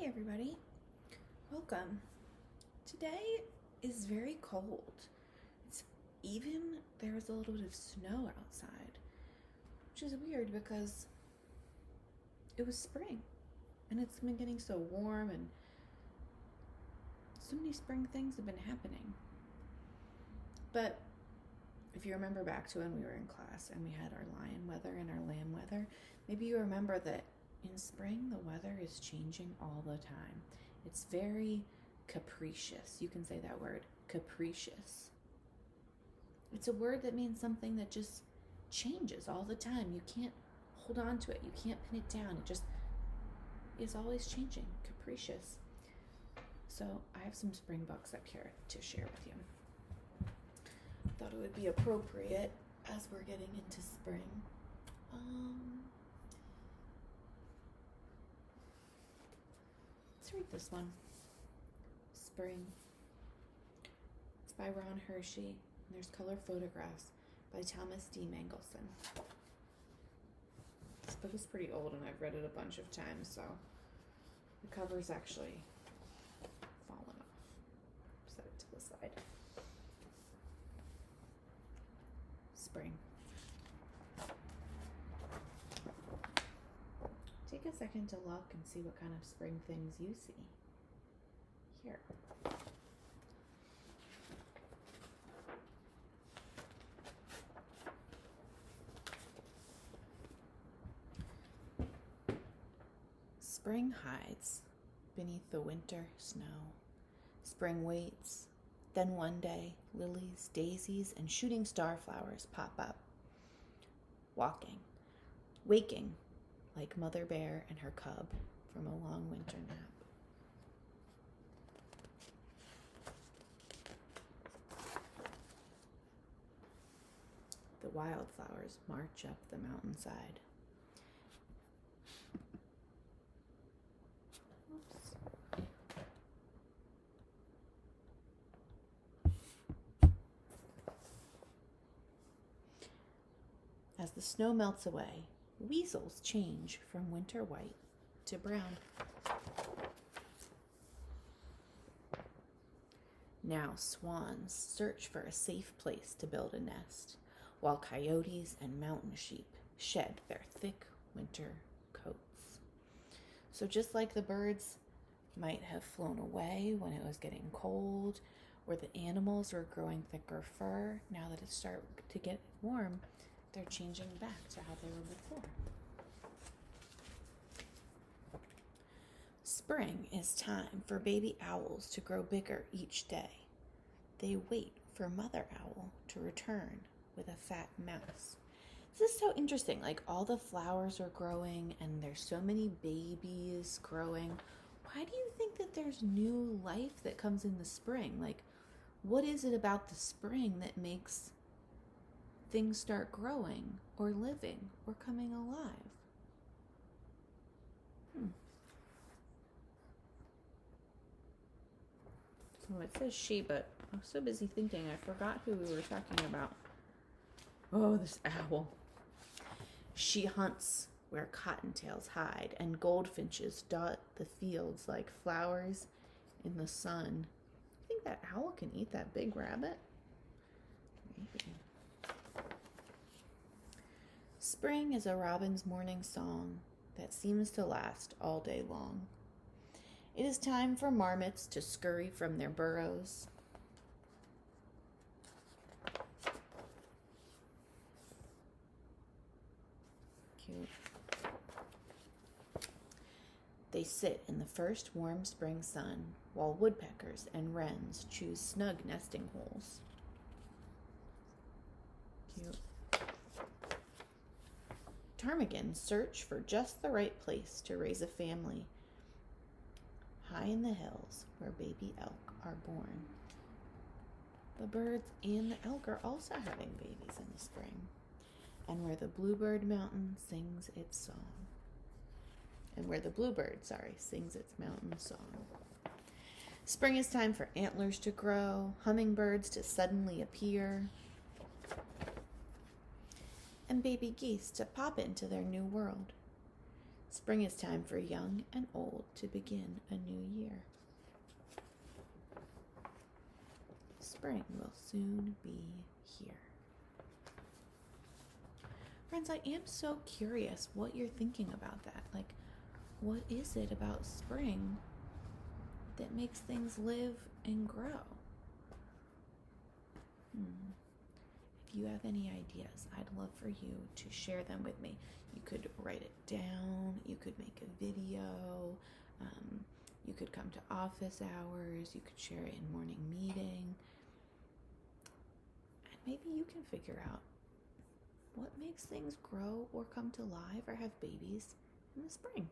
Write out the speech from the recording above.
Hey everybody, welcome. Today is very cold. There's a little bit of snow outside, which is weird because it was spring and it's been getting so warm and so many spring things have been happening. But if you remember back to when we were in class and we had our lion weather and our lamb weather, maybe you remember that in spring the weather is changing all the time. It's very capricious. You can say that word, capricious. It's a word that means something that just changes all the time. You can't hold on to it. You can't pin it down. It just is always changing, capricious. So I have some spring books up here to share with you. Thought it would be appropriate as we're getting into spring. Let's read this one. Spring. It's by Ron Hershey. And there's color photographs by Thomas D. Mangelson. This book is pretty old and I've read it a bunch of times, so the cover's actually fallen off. Set it to the side. Spring. Take a second to look and see what kind of spring things you see. Here. Spring hides beneath the winter snow. Spring waits. Then one day, lilies, daisies, and shooting star flowers pop up. Waking, like Mother Bear and her cub from a long winter nap. The wildflowers march up the mountainside. As the snow melts away, weasels change from winter white to brown. Now swans search for a safe place to build a nest, while coyotes and mountain sheep shed their thick winter coats. So just like the birds might have flown away when it was getting cold, or the animals were growing thicker fur, now that it's starting to get warm, they're changing back to how they were before. Spring is time for baby owls to grow bigger each day. They wait for mother owl to return with a fat mouse. This is so interesting. Like, all the flowers are growing and there's so many babies growing. Why do you think that there's new life that comes in the spring? Like, what is it about the spring that makes things start growing or living or coming alive? Oh, it says she, but I was so busy thinking I forgot who we were talking about. Oh, this owl. She hunts where cottontails hide and goldfinches dot the fields like flowers in the sun. You think that owl can eat that big rabbit? Maybe. Spring is a robin's morning song that seems to last all day long. It is time for marmots to scurry from their burrows. Cute. They sit in the first warm spring sun while woodpeckers and wrens choose snug nesting holes. Cute. Ptarmigans search for just the right place to raise a family high in the hills where baby elk are born. The birds and the elk are also having babies in the spring, and where the bluebird mountain sings its song. Sings its mountain song. Spring is time for antlers to grow, hummingbirds to suddenly appear, and baby geese to pop into their new world. Spring is time for young and old to begin a new year. Spring will soon be here. Friends, I am so curious what you're thinking about that. Like, what is it about spring that makes things live and grow? If you have any ideas, I'd love for you to share them with me. You could write it down, you could make a video, you could come to office hours, you could share it in morning meeting, and maybe you can figure out what makes things grow or come to life or have babies in the spring.